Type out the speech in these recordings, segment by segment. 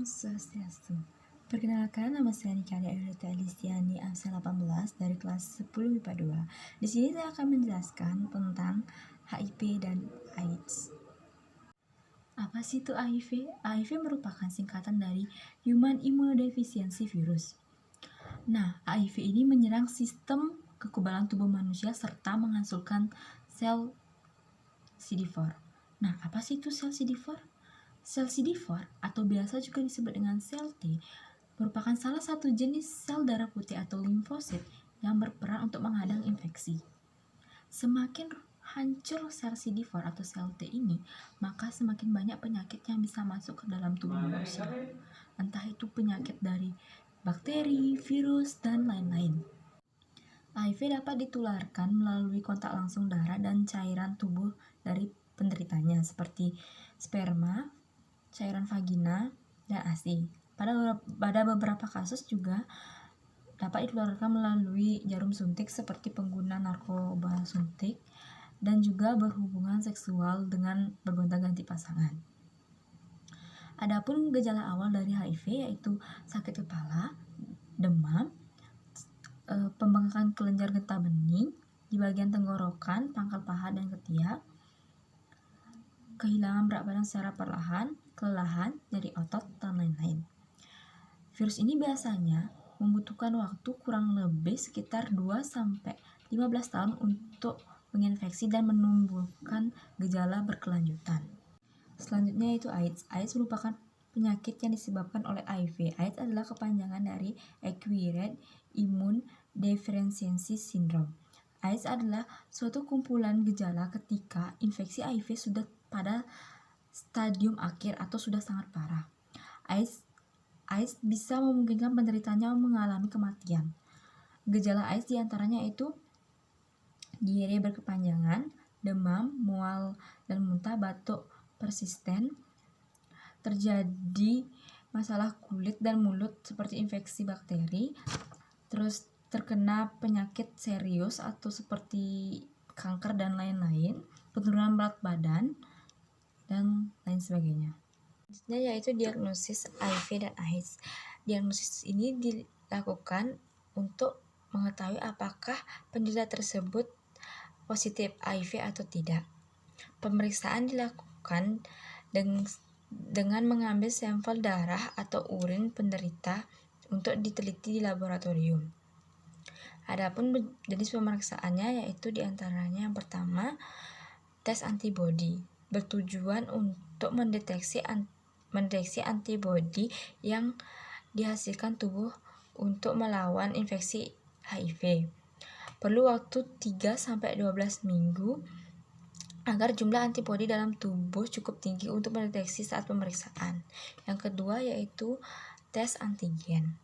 Om Swastiastu. Perkenalkan, nama saya Nikari Aurita Alistiani Amsel 18 dari kelas 10 IPA 2. Di sini saya akan menjelaskan tentang HIV dan AIDS. Apa sih itu HIV? HIV merupakan singkatan dari Human Immunodeficiency Virus. Nah, HIV ini menyerang sistem kekebalan tubuh manusia serta menghasilkan sel CD4. Nah, apa sih itu sel CD4? Sel CD4 atau biasa juga disebut dengan sel T merupakan salah satu jenis sel darah putih atau limfosit yang berperan untuk menghadang infeksi. Semakin hancur sel CD4 atau sel T ini, maka semakin banyak penyakit yang bisa masuk ke dalam tubuh manusia. Entah itu penyakit dari bakteri, virus, dan lain-lain. HIV dapat ditularkan melalui kontak langsung darah dan cairan tubuh dari penderitanya seperti sperma, cairan vagina, dan ASI. Pada beberapa kasus juga dapat ditularkan melalui jarum suntik seperti pengguna narkoba suntik dan juga berhubungan seksual dengan bergonta-ganti pasangan. Adapun gejala awal dari HIV yaitu sakit kepala, demam, pembengkakan kelenjar getah bening di bagian tenggorokan, pangkal paha, dan ketiak, kehilangan berat badan secara perlahan, kelelahan, nyeri otot, dan lain-lain. Virus ini biasanya membutuhkan waktu kurang lebih sekitar 2-15 tahun untuk menginfeksi dan menumbuhkan gejala berkelanjutan. Selanjutnya yaitu AIDS. AIDS merupakan penyakit yang disebabkan oleh HIV. AIDS adalah kepanjangan dari Acquired Immune Deficiency Syndrome. AIDS adalah suatu kumpulan gejala ketika infeksi HIV sudah pada stadium akhir atau sudah sangat parah. AIDS bisa memungkinkan penderitanya mengalami kematian. Gejala AIDS diantaranya yaitu diare berkepanjangan, demam, mual dan muntah, batuk persisten, terjadi masalah kulit dan mulut seperti infeksi bakteri, terus terkena penyakit serius atau seperti kanker dan lain-lain, penurunan berat badan, dan lain sebagainya. Selanjutnya yaitu diagnosis HIV dan AIDS. Diagnosis ini dilakukan untuk mengetahui apakah penderita tersebut positif HIV atau tidak. Pemeriksaan dilakukan dengan mengambil sampel darah atau urin penderita untuk diteliti di laboratorium. Adapun jenis pemeriksaannya yaitu diantaranya yang pertama, tes antibodi bertujuan untuk mendeteksi antibodi yang dihasilkan tubuh untuk melawan infeksi HIV. Perlu waktu 3-12 minggu agar jumlah antibodi dalam tubuh cukup tinggi untuk mendeteksi saat pemeriksaan. Yang kedua yaitu tes antigen.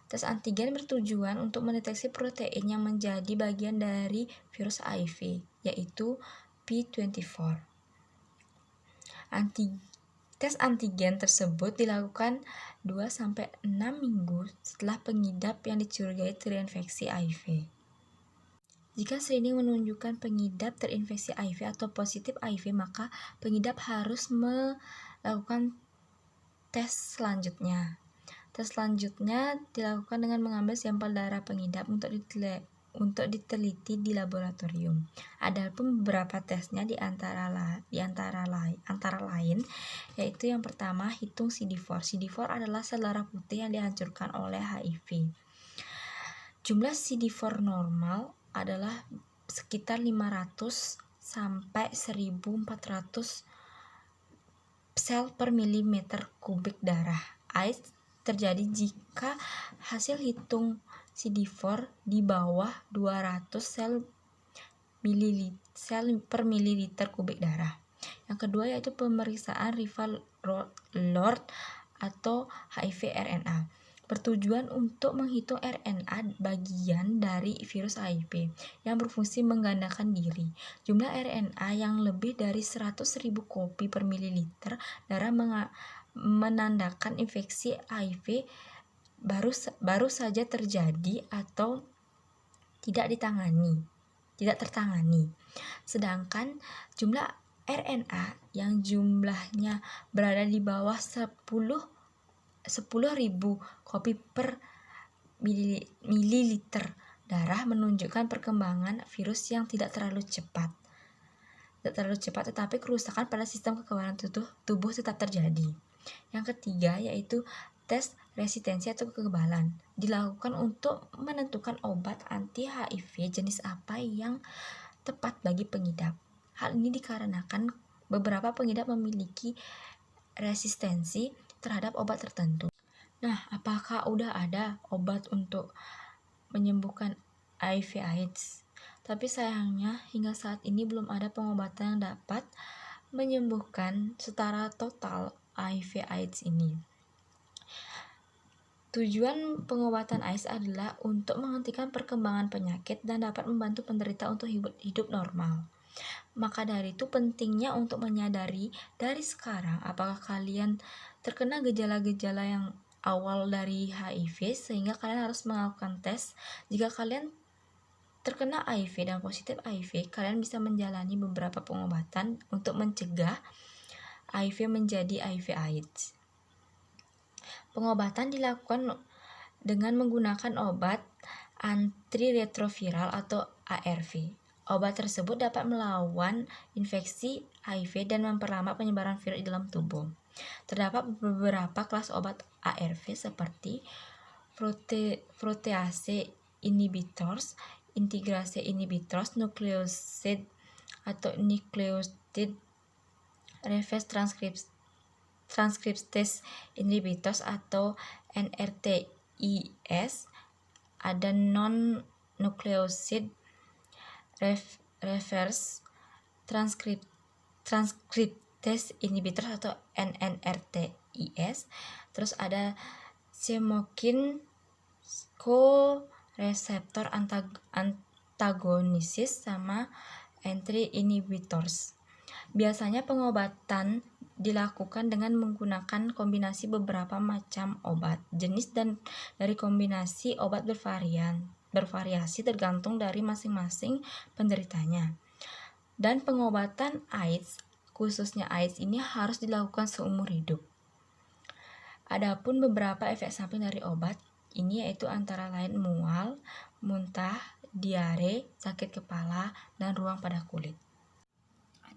Tes antigen bertujuan untuk mendeteksi protein yang menjadi bagian dari virus HIV, yaitu P24. Tes antigen tersebut dilakukan 2-6 minggu setelah pengidap yang dicurigai terinfeksi HIV. Jika screening menunjukkan pengidap terinfeksi HIV atau positif HIV, maka pengidap harus melakukan tes selanjutnya. Tes selanjutnya dilakukan dengan mengambil sampel darah pengidap untuk diteliti di laboratorium. Adapun beberapa tesnya antara lain yaitu yang pertama hitung CD4. CD4 adalah sel darah putih yang dihancurkan oleh HIV. Jumlah CD4 normal adalah sekitar 500 sampai 1400 sel per milimeter kubik darah. AIDS terjadi jika hasil hitung CD4 di bawah 200 sel per mililiter kubik darah. Yang kedua yaitu pemeriksaan rival load atau HIV RNA. Bertujuan untuk menghitung RNA bagian dari virus HIV yang berfungsi menggandakan diri. Jumlah RNA yang lebih dari 100.000 kopi per mililiter darah menandakan infeksi HIV baru saja terjadi atau tidak tertangani. Sedangkan jumlah RNA yang jumlahnya berada di bawah 10 kopi per mililiter darah menunjukkan perkembangan virus yang tidak terlalu cepat, tetapi kerusakan pada sistem kekebalan tubuh tetap terjadi. Yang ketiga yaitu tes resistensi atau kekebalan, dilakukan untuk menentukan obat anti HIV jenis apa yang tepat bagi pengidap. Hal ini dikarenakan beberapa pengidap memiliki resistensi terhadap obat tertentu. Nah, apakah udah ada obat untuk menyembuhkan HIV/AIDS? Tapi sayangnya hingga saat ini belum ada pengobatan yang dapat menyembuhkan secara total HIV/AIDS ini. Tujuan pengobatan AIDS adalah untuk menghentikan perkembangan penyakit dan dapat membantu penderita untuk hidup normal. Maka dari itu pentingnya untuk menyadari dari sekarang apakah kalian terkena gejala-gejala yang awal dari HIV, sehingga kalian harus melakukan tes. Jika kalian terkena HIV dan positif HIV, kalian bisa menjalani beberapa pengobatan untuk mencegah HIV menjadi HIV/AIDS. Pengobatan dilakukan dengan menggunakan obat antiretroviral atau ARV. Obat tersebut dapat melawan infeksi HIV dan memperlambat penyebaran virus di dalam tubuh. Terdapat beberapa kelas obat ARV seperti protease inhibitors, integrase inhibitors, nucleoside atau nucleotide reverse transcriptase inhibitors atau NRTIS, ada non-nucleoside reverse transcriptase inhibitors atau NNRTIS, terus ada chemokine co-receptor antagonistis sama entry inhibitors. Biasanya pengobatan dilakukan dengan menggunakan kombinasi beberapa macam obat. Jenis dan dari kombinasi obat bervariasi tergantung dari masing-masing penderitanya. Dan pengobatan AIDS, khususnya AIDS ini harus dilakukan seumur hidup. Adapun beberapa efek samping dari obat ini yaitu antara lain mual, muntah, diare, sakit kepala, dan ruang pada kulit.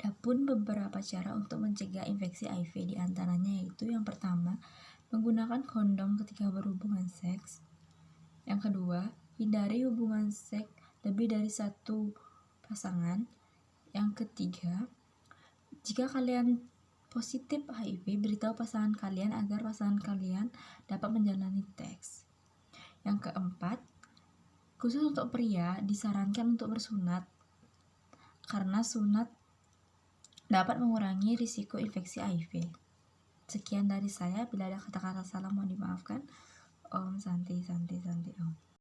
Adapun beberapa cara untuk mencegah infeksi HIV diantaranya yaitu yang pertama, menggunakan kondom ketika berhubungan seks. Yang kedua, hindari hubungan seks lebih dari satu pasangan. Yang ketiga, jika kalian positif HIV, beritahu pasangan kalian agar pasangan kalian dapat menjalani tes. Yang keempat, khusus untuk pria disarankan untuk bersunat karena sunat dapat mengurangi risiko infeksi HIV. Sekian dari saya. Bila ada kata-kata salah mohon dimaafkan. Om Santi Santi Santi Om.